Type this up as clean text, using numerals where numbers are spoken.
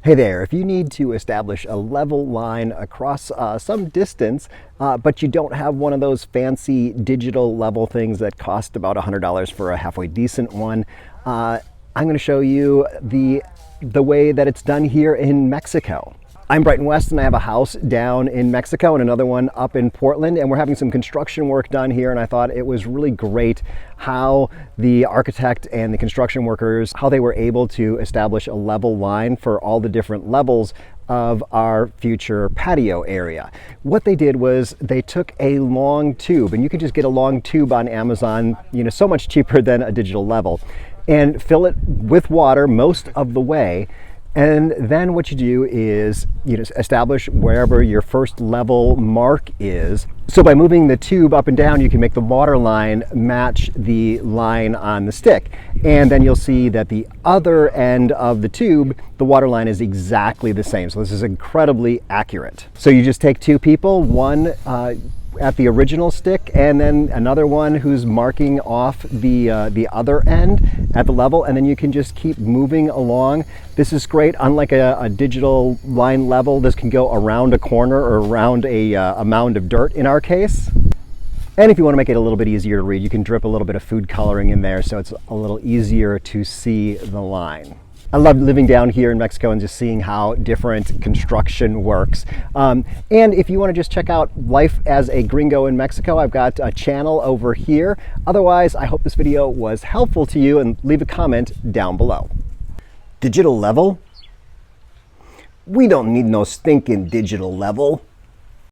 Hey there, if you need to establish a level line across some distance, but you don't have one of those fancy digital level things that cost about $100 for a halfway decent one, I'm going to show you the way that it's done here in Mexico. I'm Brighton West and I have a house down in Mexico and another one up in Portland, and we're having some construction work done here, and I thought it was really great how the architect and the construction workers, how they were able to establish a level line for all the different levels of our future patio area. What they did was they took a long tube, and you can just get a long tube on Amazon, so much cheaper than a digital level, and fill it with water most of the way. And then what you do is establish wherever your first level mark is. So by moving the tube up and down, you can make the water line match the line on the stick. And then you'll see that the other end of the tube, the water line is exactly the same. So this is incredibly accurate. So you just take two people, one at the original stick and then another one who's marking off the other end at the level, and then you can just keep moving along. This is great. Unlike a digital line level, this can go around a corner or around a mound of dirt in our case. And if you want to make it a little bit easier to read, you can drip a little bit of food coloring in there so it's a little easier to see the line. I love living down here in Mexico and just seeing how different construction works. And if you want to just check out life as a gringo in Mexico, I've got a channel over here. Otherwise, I hope this video was helpful to you, and leave a comment down below. Digital level? We don't need no stinking digital level.